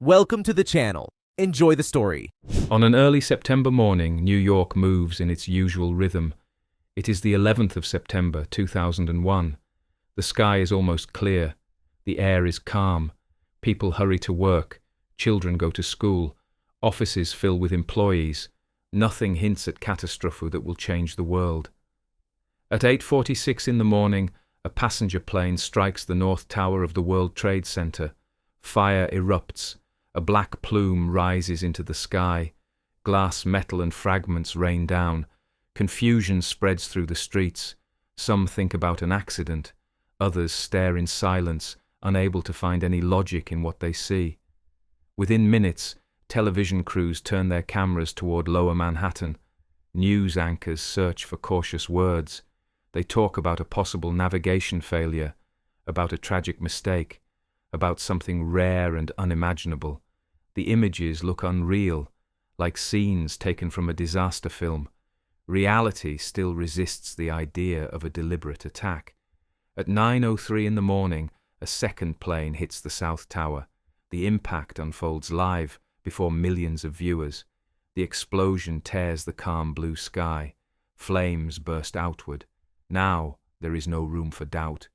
Welcome to the channel. Enjoy the story. On an early September morning, New York moves in its usual rhythm. It is the 11th of September, 2001. The sky is almost clear. The air is calm. People hurry to work. Children go to school. Offices fill with employees. Nothing hints at catastrophe that will change the world. At 8:46 in the morning, a passenger plane strikes the North Tower of the World Trade Center. Fire erupts. A black plume rises into the sky. Glass, metal, and fragments rain down. Confusion spreads through the streets. Some think about an accident. Others stare in silence, unable to find any logic in what they see. Within minutes, television crews turn their cameras toward Lower Manhattan. News anchors search for cautious words. They talk about a possible navigation failure, about a tragic mistake, about something rare and unimaginable. The images look unreal, like scenes taken from a disaster film. Reality still resists the idea of a deliberate attack. At 9:03 in the morning, a second plane hits the South Tower. The impact unfolds live before millions of viewers. The explosion tears the calm blue sky. Flames burst outward. Now there is no room for doubt.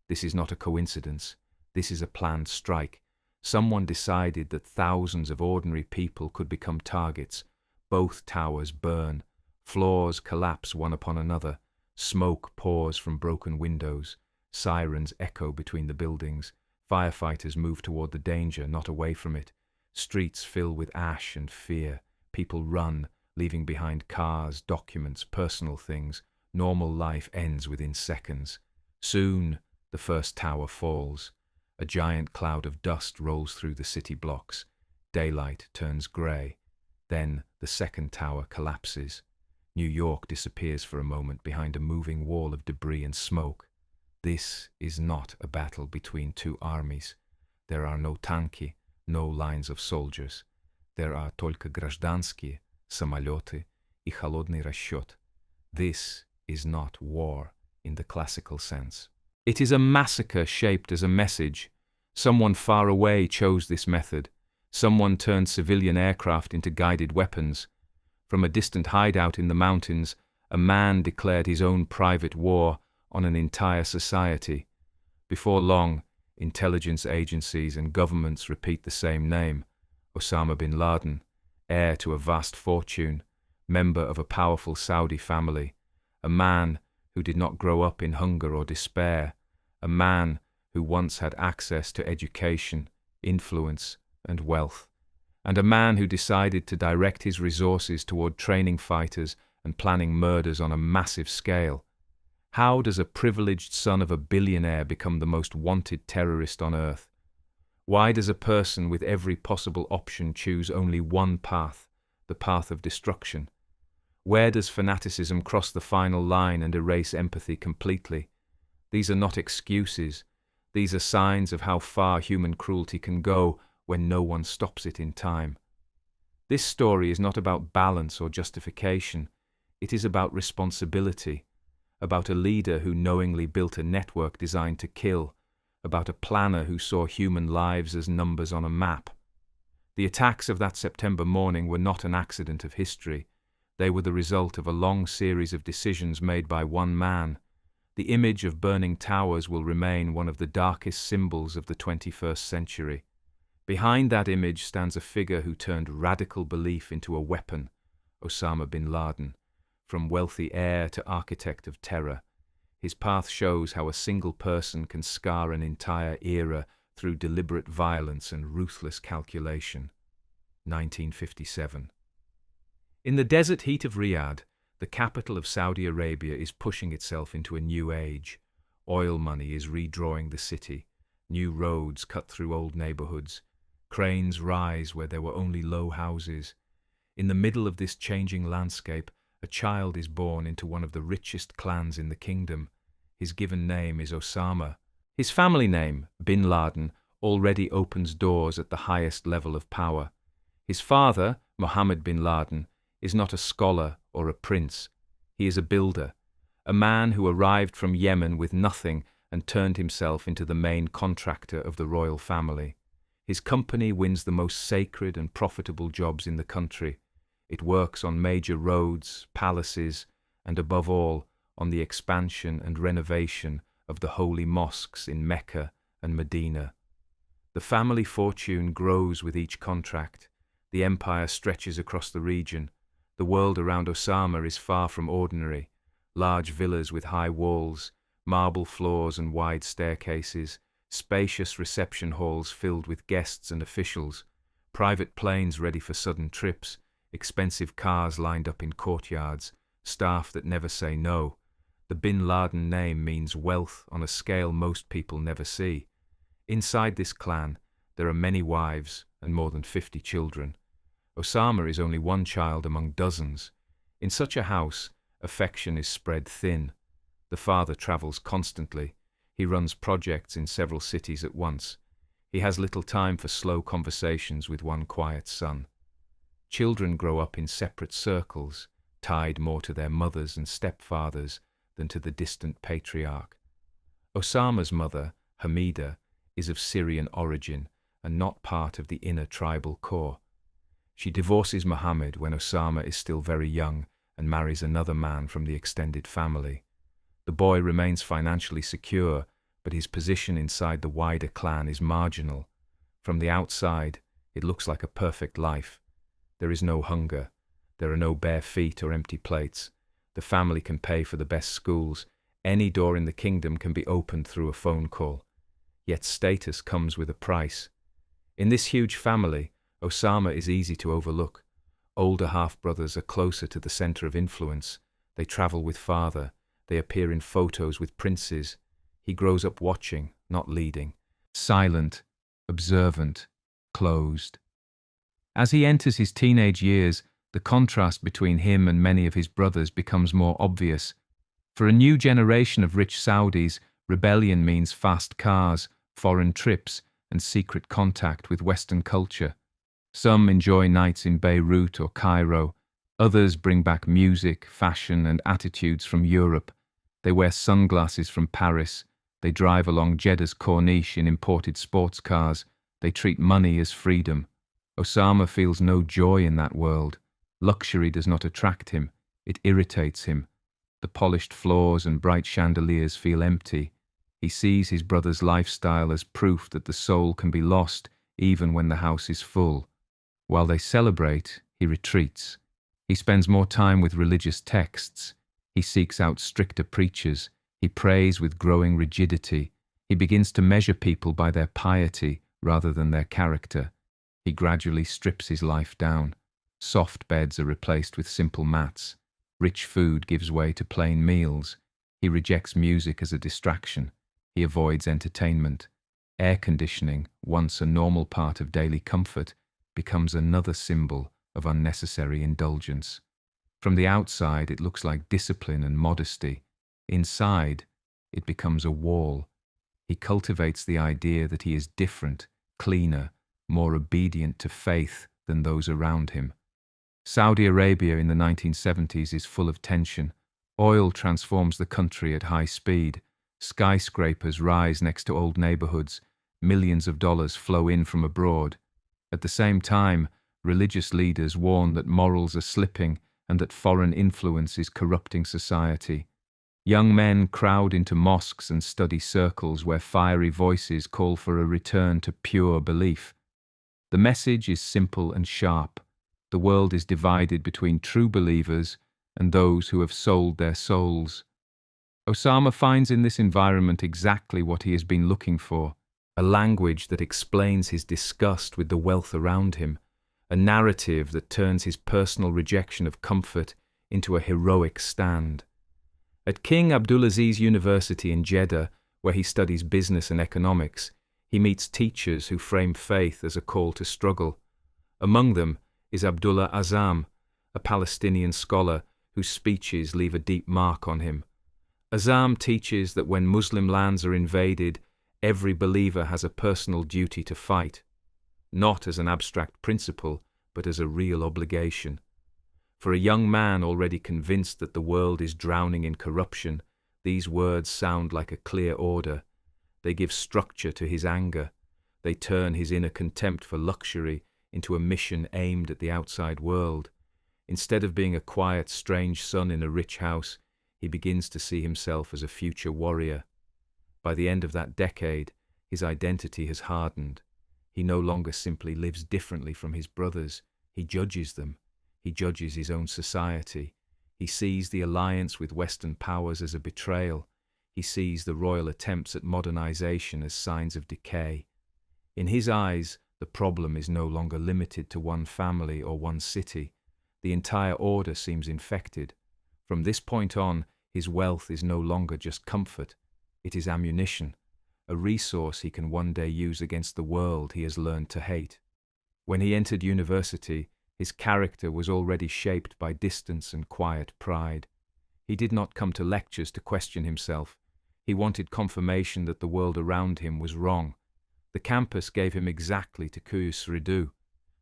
This is not a coincidence. This is a planned strike. Someone decided that thousands of ordinary people could become targets. Both towers burn. Floors collapse one upon another. Smoke pours from broken windows. Sirens echo between the buildings. Firefighters move toward the danger, not away from it. Streets fill with ash and fear. People run, leaving behind cars, documents, personal things. Normal life ends within seconds. Soon, the first tower falls. A giant cloud of dust rolls through the city blocks. Daylight turns grey. Then the second tower collapses. New York disappears for a moment behind a moving wall of debris and smoke. This is not a battle between two armies. There are no tanki, no lines of soldiers. There are только гражданские, самолеты и холодный расчет. This is not war in the classical sense. It is a massacre shaped as a message. Someone far away chose this method. Someone turned civilian aircraft into guided weapons. From a distant hideout in the mountains, a man declared his own private war on an entire society. Before long, intelligence agencies and governments repeat the same name: Osama bin Laden, heir to a vast fortune, member of a powerful Saudi family, a man who did not grow up in hunger or despair, a man who once had access to education, influence, and wealth, and a man who decided to direct his resources toward training fighters and planning murders on a massive scale. How does a privileged son of a billionaire become the most wanted terrorist on earth? Why does a person with every possible option choose only one path, the path of destruction? Where does fanaticism cross the final line and erase empathy completely? These are not excuses. These are signs of how far human cruelty can go when no one stops it in time. This story is not about balance or justification. It is about responsibility, about a leader who knowingly built a network designed to kill, about a planner who saw human lives as numbers on a map. The attacks of that September morning were not an accident of history. They were the result of a long series of decisions made by one man. The image of burning towers will remain one of the darkest symbols of the 21st century. Behind that image stands a figure who turned radical belief into a weapon: Osama bin Laden. From wealthy heir to architect of terror, his path shows how a single person can scar an entire era through deliberate violence and ruthless calculation. 1957. In the desert heat of Riyadh, the capital of Saudi Arabia is pushing itself into a new age. Oil money is redrawing the city. New roads cut through old neighborhoods. Cranes rise where there were only low houses. In the middle of this changing landscape, a child is born into one of the richest clans in the kingdom. His given name is Osama. His family name, bin Laden, already opens doors at the highest level of power. His father, Mohammed bin Laden, is not a scholar or a prince. He is a builder, a man who arrived from Yemen with nothing and turned himself into the main contractor of the royal family. His company wins the most sacred and profitable jobs in the country. It works on major roads, palaces, and above all, on the expansion and renovation of the holy mosques in Mecca and Medina. The family fortune grows with each contract. The empire stretches across the region. The world around Osama is far from ordinary. Large villas with high walls, marble floors and wide staircases, spacious reception halls filled with guests and officials, private planes ready for sudden trips, expensive cars lined up in courtyards, staff that never say no. The Bin Laden name means wealth on a scale most people never see. Inside this clan, there are many wives and more than 50 children. Osama is only one child among dozens. In such a house, affection is spread thin. The father travels constantly. He runs projects in several cities at once. He has little time for slow conversations with one quiet son. Children grow up in separate circles, tied more to their mothers and stepfathers than to the distant patriarch. Osama's mother, Hamida, is of Syrian origin and not part of the inner tribal core. She divorces Muhammad when Osama is still very young and marries another man from the extended family. The boy remains financially secure, but his position inside the wider clan is marginal. From the outside, it looks like a perfect life. There is no hunger. There are no bare feet or empty plates. The family can pay for the best schools. Any door in the kingdom can be opened through a phone call. Yet status comes with a price. In this huge family, Osama is easy to overlook. Older half-brothers are closer to the center of influence. They travel with father. They appear in photos with princes. He grows up watching, not leading. Silent, observant, closed. As he enters his teenage years, the contrast between him and many of his brothers becomes more obvious. For a new generation of rich Saudis, rebellion means fast cars, foreign trips, and secret contact with Western culture. Some enjoy nights in Beirut or Cairo. Others bring back music, fashion, and attitudes from Europe. They wear sunglasses from Paris. They drive along Jeddah's Corniche in imported sports cars. They treat money as freedom. Osama feels no joy in that world. Luxury does not attract him. It irritates him. The polished floors and bright chandeliers feel empty. He sees his brother's lifestyle as proof that the soul can be lost even when the house is full. While they celebrate, he retreats. He spends more time with religious texts. He seeks out stricter preachers. He prays with growing rigidity. He begins to measure people by their piety rather than their character. He gradually strips his life down. Soft beds are replaced with simple mats. Rich food gives way to plain meals. He rejects music as a distraction. He avoids entertainment. Air conditioning, once a normal part of daily comfort, becomes another symbol of unnecessary indulgence. From the outside, it looks like discipline and modesty. Inside, it becomes a wall. He cultivates the idea that he is different, cleaner, more obedient to faith than those around him. Saudi Arabia in the 1970s is full of tension. Oil transforms the country at high speed. Skyscrapers rise next to old neighborhoods. Millions of dollars flow in from abroad. At the same time, religious leaders warn that morals are slipping and that foreign influence is corrupting society. Young men crowd into mosques and study circles where fiery voices call for a return to pure belief. The message is simple and sharp. The world is divided between true believers and those who have sold their souls. Osama finds in this environment exactly what he has been looking for, a language that explains his disgust with the wealth around him, a narrative that turns his personal rejection of comfort into a heroic stand. At King Abdulaziz University in Jeddah, where he studies business and economics, he meets teachers who frame faith as a call to struggle. Among them is Abdullah Azzam, a Palestinian scholar whose speeches leave a deep mark on him. Azzam teaches that when Muslim lands are invaded, every believer has a personal duty to fight, not as an abstract principle, but as a real obligation. For a young man already convinced that the world is drowning in corruption, these words sound like a clear order. They give structure to his anger. They turn his inner contempt for luxury into a mission aimed at the outside world. Instead of being a quiet, strange son in a rich house, he begins to see himself as a future warrior. By the end of that decade, his identity has hardened. He no longer simply lives differently from his brothers. He judges them. He judges his own society. He sees the alliance with Western powers as a betrayal. He sees the royal attempts at modernization as signs of decay. In his eyes, the problem is no longer limited to one family or one city. The entire order seems infected. From this point on, his wealth is no longer just comfort. It is ammunition, a resource he can one day use against the world he has learned to hate. When he entered university, his character was already shaped by distance and quiet pride. He did not come to lectures to question himself. He wanted confirmation that the world around him was wrong. The campus gave him exactly to cueus redu.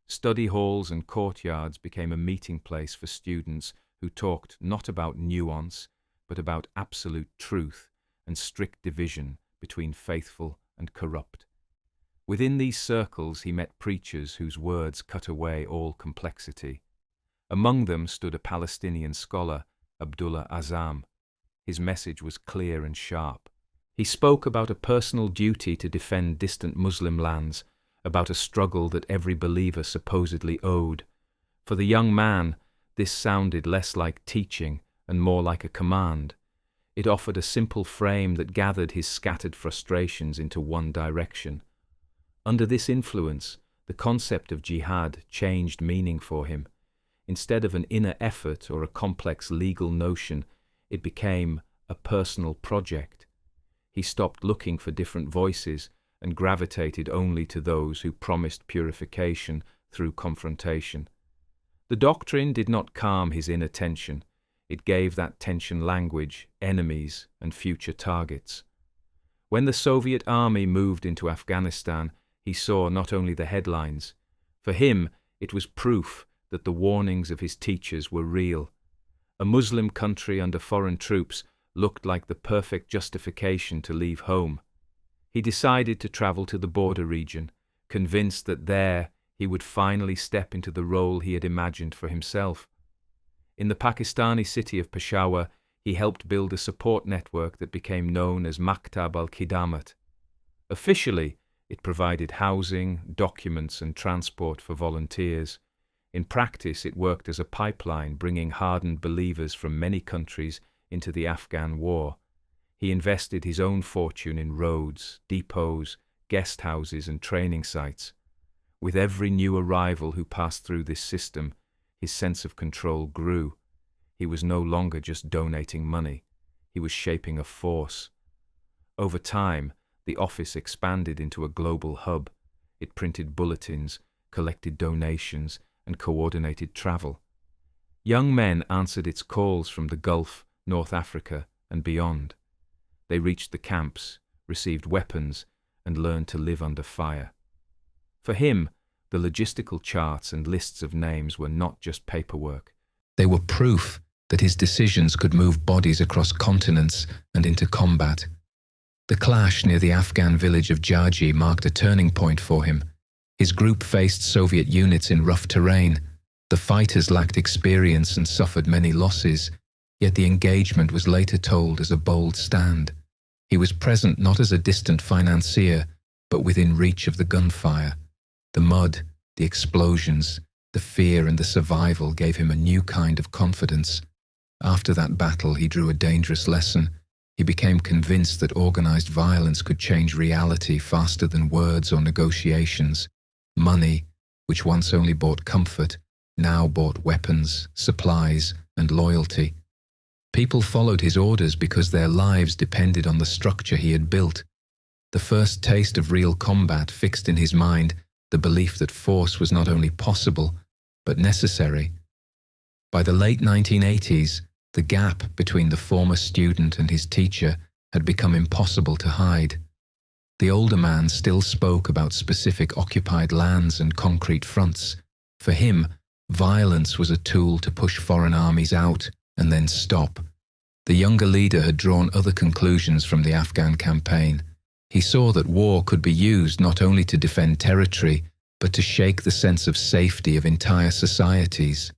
Study halls and courtyards became a meeting place for students who talked not about nuance, but about absolute truth and strict division between faithful and corrupt. Within these circles he met preachers whose words cut away all complexity. Among them stood a Palestinian scholar, Abdullah Azam. His message was clear and sharp. He spoke about a personal duty to defend distant Muslim lands, about a struggle that every believer supposedly owed. For the young man, this sounded less like teaching and more like a command. It offered a simple frame that gathered his scattered frustrations into one direction. Under this influence, the concept of jihad changed meaning for him. Instead of an inner effort or a complex legal notion, it became a personal project. He stopped looking for different voices and gravitated only to those who promised purification through confrontation. The doctrine did not calm his inner tension. It gave that tension language, enemies, and future targets. When the Soviet army moved into Afghanistan, he saw not only the headlines. For him, it was proof that the warnings of his teachers were real. A Muslim country under foreign troops looked like the perfect justification to leave home. He decided to travel to the border region, convinced that there he would finally step into the role he had imagined for himself. In the Pakistani city of Peshawar, he helped build a support network that became known as Maktab al-Khidamat. Officially, it provided housing, documents, and transport for volunteers. In practice, it worked as a pipeline bringing hardened believers from many countries into the Afghan war. He invested his own fortune in roads, depots, guest houses, and training sites. With every new arrival who passed through this system, his sense of control grew. He was no longer just donating money. He was shaping a force. Over time, the office expanded into a global hub. It printed bulletins, collected donations, and coordinated travel. Young men answered its calls from the Gulf, North Africa, and beyond. They reached the camps, received weapons, and learned to live under fire. For him, the logistical charts and lists of names were not just paperwork. They were proof that his decisions could move bodies across continents and into combat. The clash near the Afghan village of Jaji marked a turning point for him. His group faced Soviet units in rough terrain. The fighters lacked experience and suffered many losses, yet the engagement was later told as a bold stand. He was present not as a distant financier, but within reach of the gunfire. The mud, the explosions, the fear and the survival gave him a new kind of confidence. After that battle, he drew a dangerous lesson. He became convinced that organized violence could change reality faster than words or negotiations. Money, which once only bought comfort, now bought weapons, supplies, and loyalty. People followed his orders because their lives depended on the structure he had built. The first taste of real combat fixed in his mind the belief that force was not only possible, but necessary. By the late 1980s, the gap between the former student and his teacher had become impossible to hide. The older man still spoke about specific occupied lands and concrete fronts. For him, violence was a tool to push foreign armies out and then stop. The younger leader had drawn other conclusions from the Afghan campaign. He saw that war could be used not only to defend territory, but to shake the sense of safety of entire societies.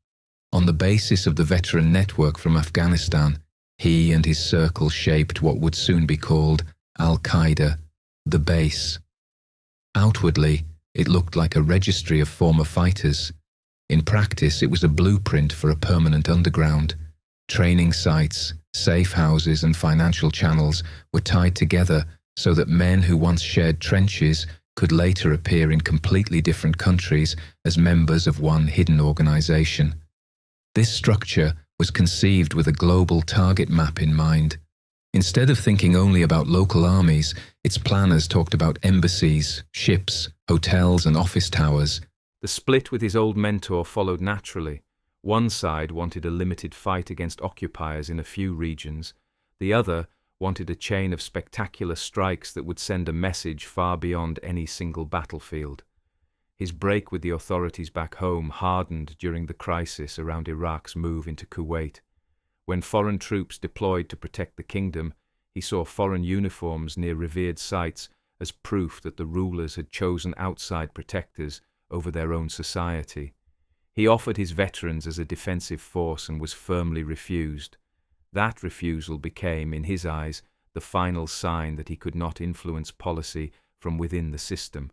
On the basis of the veteran network from Afghanistan, he and his circle shaped what would soon be called Al-Qaeda, the base. Outwardly, it looked like a registry of former fighters. In practice, it was a blueprint for a permanent underground. Training sites, safe houses, and financial channels were tied together so that men who once shared trenches could later appear in completely different countries as members of one hidden organization. This structure was conceived with a global target map in mind. Instead of thinking only about local armies, its planners talked about embassies, ships, hotels, and office towers. The split with his old mentor followed naturally. One side wanted a limited fight against occupiers in a few regions. The other wanted a chain of spectacular strikes that would send a message far beyond any single battlefield. His break with the authorities back home hardened during the crisis around Iraq's move into Kuwait. When foreign troops deployed to protect the kingdom, he saw foreign uniforms near revered sites as proof that the rulers had chosen outside protectors over their own society. He offered his veterans as a defensive force and was firmly refused. That refusal became, in his eyes, the final sign that he could not influence policy from within the system.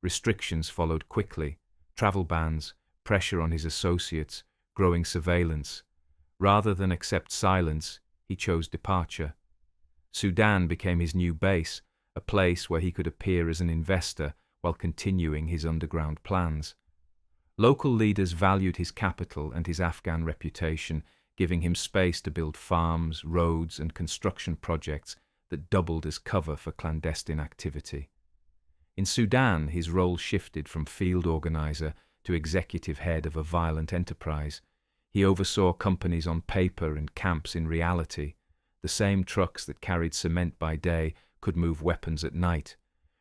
Restrictions followed quickly: travel bans, pressure on his associates, growing surveillance. Rather than accept silence, he chose departure. Sudan became his new base, a place where he could appear as an investor while continuing his underground plans. Local leaders valued his capital and his Afghan reputation, giving him space to build farms, roads, and construction projects that doubled as cover for clandestine activity. In Sudan, his role shifted from field organizer to executive head of a violent enterprise. He oversaw companies on paper and camps in reality. The same trucks that carried cement by day could move weapons at night.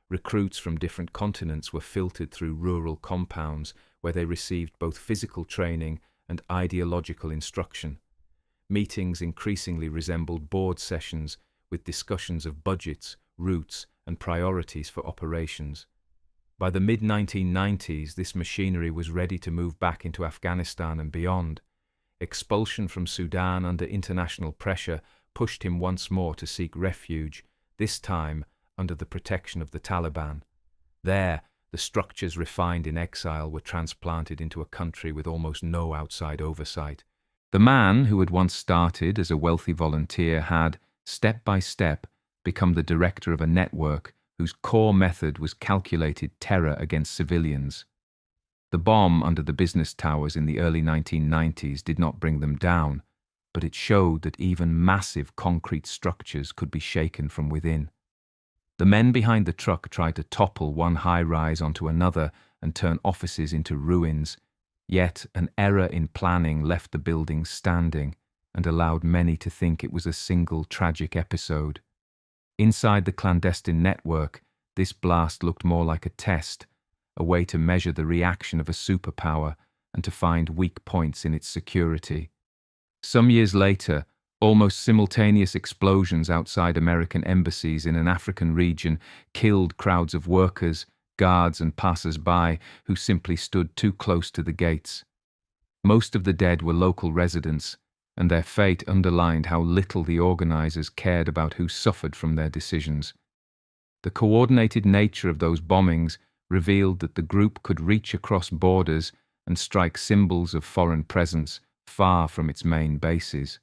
Recruits from different continents were filtered through rural compounds where they received both physical training and ideological instruction. Meetings increasingly resembled board sessions with discussions of budgets, routes, and priorities for operations. By the mid-1990s, this machinery was ready to move back into Afghanistan and beyond. Expulsion from Sudan under international pressure pushed him once more to seek refuge, this time under the protection of the Taliban. There, the structures refined in exile were transplanted into a country with almost no outside oversight. The man who had once started as a wealthy volunteer had, step by step, become the director of a network whose core method was calculated terror against civilians. The bomb under the business towers in the early 1990s did not bring them down, but it showed that even massive concrete structures could be shaken from within. The men behind the truck tried to topple one high-rise onto another and turn offices into ruins, yet an error in planning left the buildings standing and allowed many to think it was a single tragic episode. Inside the clandestine network, this blast looked more like a test, a way to measure the reaction of a superpower and to find weak points in its security. Some years later, almost simultaneous explosions outside American embassies in an African region killed crowds of workers, guards, and passers-by who simply stood too close to the gates. Most of the dead were local residents, and their fate underlined how little the organizers cared about who suffered from their decisions. The coordinated nature of those bombings revealed that the group could reach across borders and strike symbols of foreign presence far from its main bases.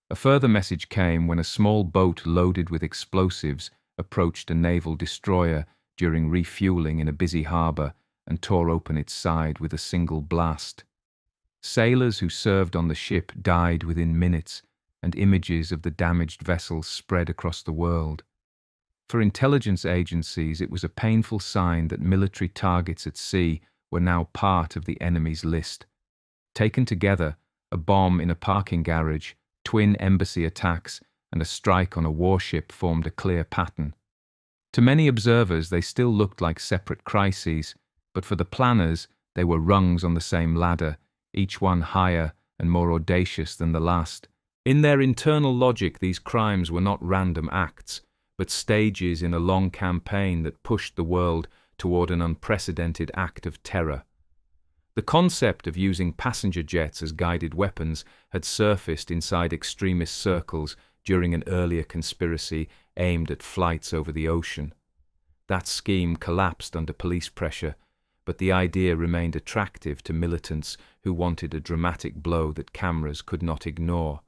A further message came when a small boat loaded with explosives approached a naval destroyer during refueling in a busy harbor and tore open its side with a single blast. Sailors who served on the ship died within minutes, and images of the damaged vessels spread across the world. For intelligence agencies, it was a painful sign that military targets at sea were now part of the enemy's list. Taken together, a bomb in a parking garage, twin embassy attacks, and a strike on a warship formed a clear pattern. To many observers, they still looked like separate crises, but for the planners, they were rungs on the same ladder, each one higher and more audacious than the last. In their internal logic, these crimes were not random acts, but stages in a long campaign that pushed the world toward an unprecedented act of terror. The concept of using passenger jets as guided weapons had surfaced inside extremist circles during an earlier conspiracy aimed at flights over the ocean. That scheme collapsed under police pressure, but the idea remained attractive to militants who wanted a dramatic blow that cameras could not ignore.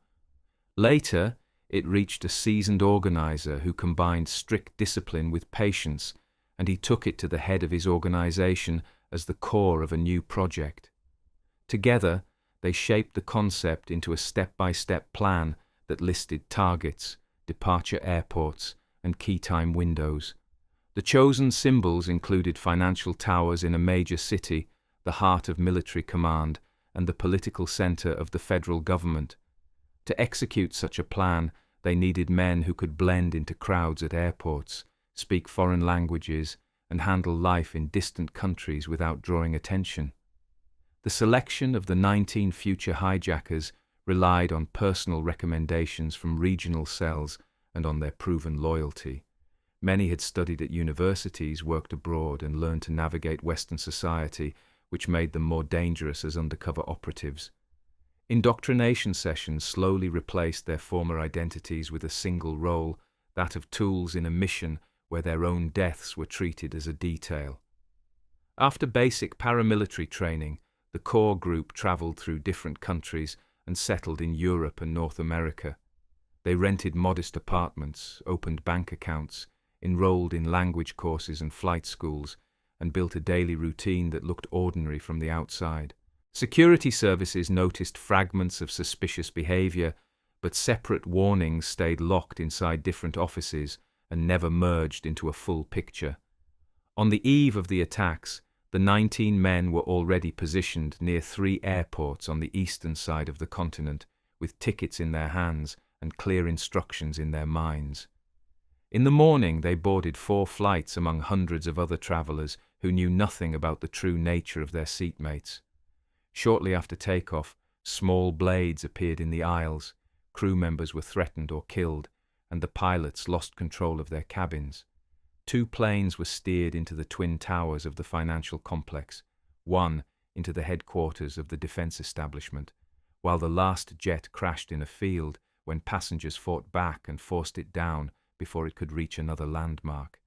Later, it reached a seasoned organizer who combined strict discipline with patience, and he took it to the head of his organization as the core of a new project. Together, they shaped the concept into a step-by-step plan that listed targets, departure airports, and key time windows. The chosen symbols included financial towers in a major city, the heart of military command, and the political center of the federal government. To execute such a plan, they needed men who could blend into crowds at airports, speak foreign languages, and handle life in distant countries without drawing attention. The selection of the 19 future hijackers relied on personal recommendations from regional cells and on their proven loyalty. Many had studied at universities, worked abroad, and learned to navigate Western society, which made them more dangerous as undercover operatives. Indoctrination sessions slowly replaced their former identities with a single role, that of tools in a mission where their own deaths were treated as a detail. After basic paramilitary training, the core group traveled through different countries and settled in Europe and North America. They rented modest apartments, opened bank accounts, enrolled in language courses and flight schools, and built a daily routine that looked ordinary from the outside. Security services noticed fragments of suspicious behavior, but separate warnings stayed locked inside different offices and never merged into a full picture. On the eve of the attacks, the 19 men were already positioned near 3 airports on the eastern side of the continent, with tickets in their hands and clear instructions in their minds. In the morning, they boarded 4 flights among hundreds of other travelers who knew nothing about the true nature of their seatmates. Shortly after takeoff, small blades appeared in the aisles, crew members were threatened or killed, and the pilots lost control of their cabins. 2 planes were steered into the twin towers of the financial complex, one into the headquarters of the defense establishment, while the last jet crashed in a field when passengers fought back and forced it down before it could reach another landmark.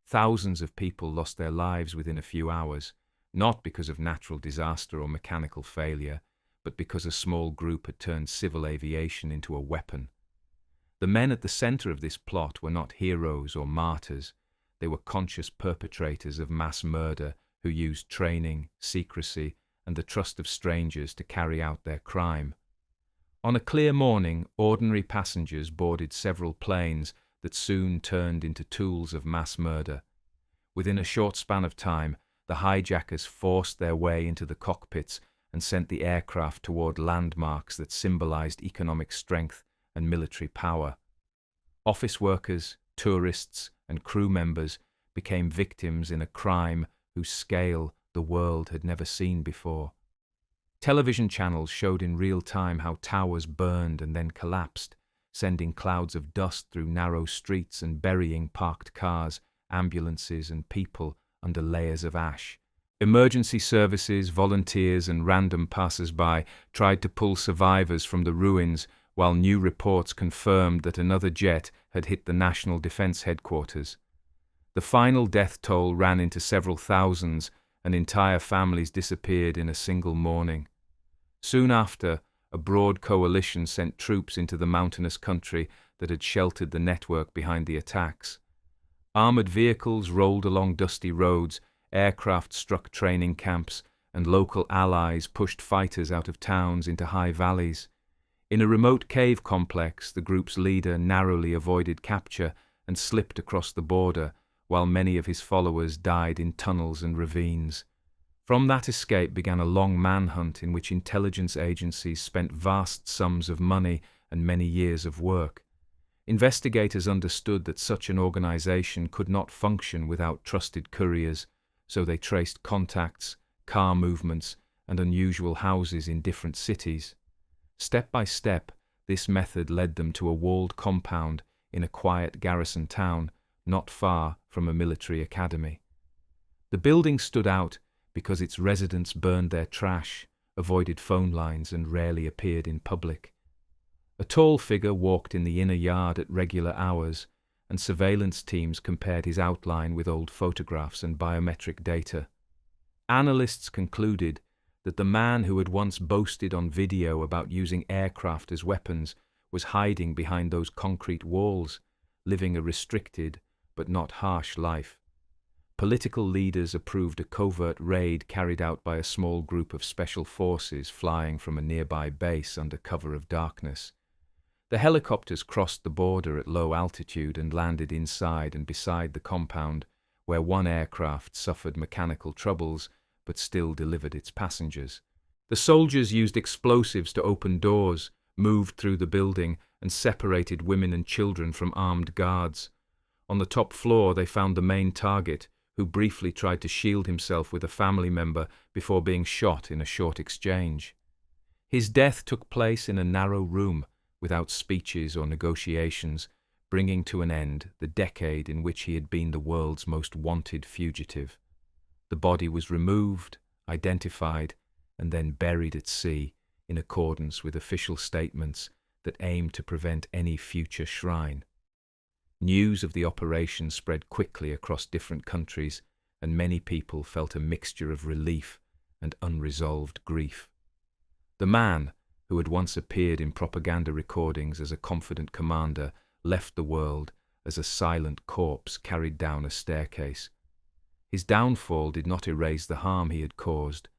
Thousands of people lost their lives within a few hours, not because of natural disaster or mechanical failure, but because a small group had turned civil aviation into a weapon. The men at the center of this plot were not heroes or martyrs. They were conscious perpetrators of mass murder who used training, secrecy, and the trust of strangers to carry out their crime. On a clear morning, ordinary passengers boarded several planes that soon turned into tools of mass murder. Within a short span of time, the hijackers forced their way into the cockpits and sent the aircraft toward landmarks that symbolized economic strength and military power. Office workers, tourists, and crew members became victims in a crime whose scale the world had never seen before. Television channels showed in real time how towers burned and then collapsed, sending clouds of dust through narrow streets and burying parked cars, ambulances, and people under layers of ash. Emergency services, volunteers, and random passers-by tried to pull survivors from the ruins, while new reports confirmed that another jet had hit the National Defense Headquarters. The final death toll ran into several thousands, and entire families disappeared in a single morning. Soon after, a broad coalition sent troops into the mountainous country that had sheltered the network behind the attacks. Armored vehicles rolled along dusty roads, aircraft struck training camps, and local allies pushed fighters out of towns into high valleys. In a remote cave complex, the group's leader narrowly avoided capture and slipped across the border, while many of his followers died in tunnels and ravines. From that escape began a long manhunt in which intelligence agencies spent vast sums of money and many years of work. Investigators understood that such an organization could not function without trusted couriers, so they traced contacts, car movements, and unusual houses in different cities. Step by step, this method led them to a walled compound in a quiet garrison town not far from a military academy. The building stood out because its residents burned their trash, avoided phone lines, and rarely appeared in public. A tall figure walked in the inner yard at regular hours, and surveillance teams compared his outline with old photographs and biometric data. Analysts concluded that the man who had once boasted on video about using aircraft as weapons was hiding behind those concrete walls, living a restricted but not harsh life. Political leaders approved a covert raid carried out by a small group of special forces flying from a nearby base under cover of darkness. The helicopters crossed the border at low altitude and landed inside and beside the compound, where one aircraft suffered mechanical troubles but still delivered its passengers. The soldiers used explosives to open doors, moved through the building, and separated women and children from armed guards. On the top floor they found the main target, who briefly tried to shield himself with a family member before being shot in a short exchange. His death took place in a narrow room, without speeches or negotiations, bringing to an end the decade in which he had been the world's most wanted fugitive. The body was removed, identified, and then buried at sea in accordance with official statements that aimed to prevent any future shrine. News of the operation spread quickly across different countries, and many people felt a mixture of relief and unresolved grief. The man, who had once appeared in propaganda recordings as a confident commander, left the world as a silent corpse carried down a staircase. His downfall did not erase the harm he had caused,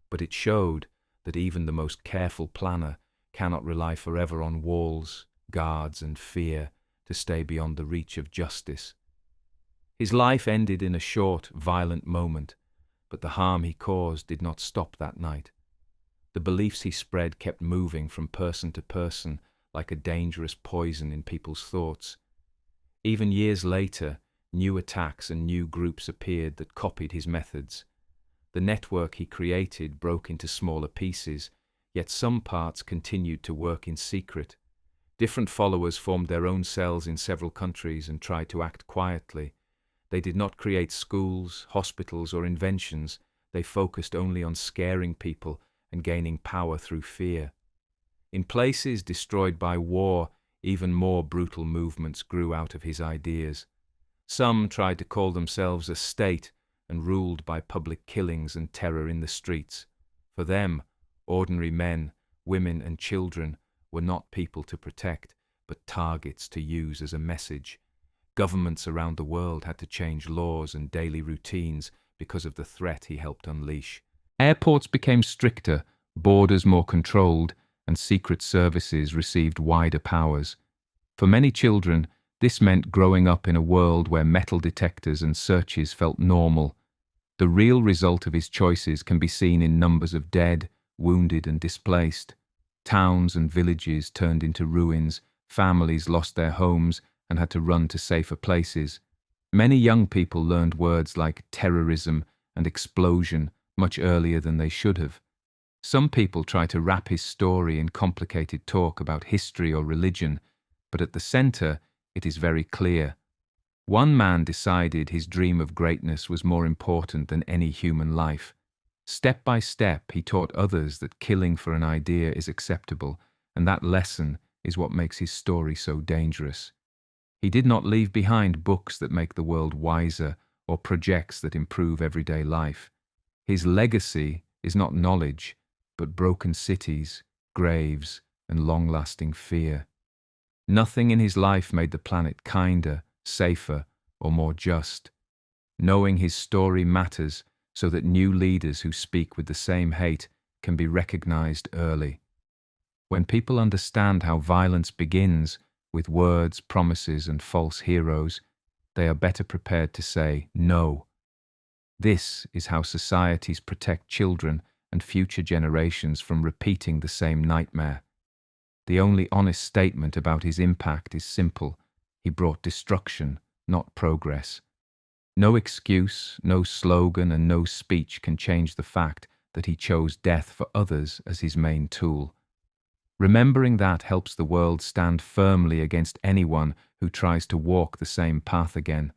but it showed that even the most careful planner cannot rely forever on walls, guards, and fear to stay beyond the reach of justice. His life ended in a short, violent moment, but the harm he caused did not stop that night. The beliefs he spread kept moving from person to person like a dangerous poison in people's thoughts. Even years later, new attacks and new groups appeared that copied his methods. The network he created broke into smaller pieces, yet some parts continued to work in secret. Different followers formed their own cells in several countries and tried to act quietly. They did not create schools, hospitals, or inventions. They focused only on scaring people and gaining power through fear. In places destroyed by war, even more brutal movements grew out of his ideas. Some tried to call themselves a state and ruled by public killings and terror in the streets. For them, ordinary men, women, and children were not people to protect, but targets to use as a message. Governments around the world had to change laws and daily routines because of the threat he helped unleash. Airports became stricter, borders more controlled, and secret services received wider powers. For many children, this meant growing up in a world where metal detectors and searches felt normal. The real result of his choices can be seen in numbers of dead, wounded, and displaced. Towns and villages turned into ruins, families lost their homes and had to run to safer places. Many young people learned words like terrorism and explosion much earlier than they should have. Some people try to wrap his story in complicated talk about history or religion, but at the center, it is very clear. One man decided his dream of greatness was more important than any human life. Step by step, he taught others that killing for an idea is acceptable, and that lesson is what makes his story so dangerous. He did not leave behind books that make the world wiser or projects that improve everyday life. His legacy is not knowledge, but broken cities, graves, and long-lasting fear. Nothing in his life made the planet kinder, safer, or more just. Knowing his story matters so that new leaders who speak with the same hate can be recognized early. When people understand how violence begins, with words, promises, and false heroes, they are better prepared to say no. This is how societies protect children and future generations from repeating the same nightmare. The only honest statement about his impact is simple. He brought destruction, not progress. No excuse, no slogan, and no speech can change the fact that he chose death for others as his main tool. Remembering that helps the world stand firmly against anyone who tries to walk the same path again.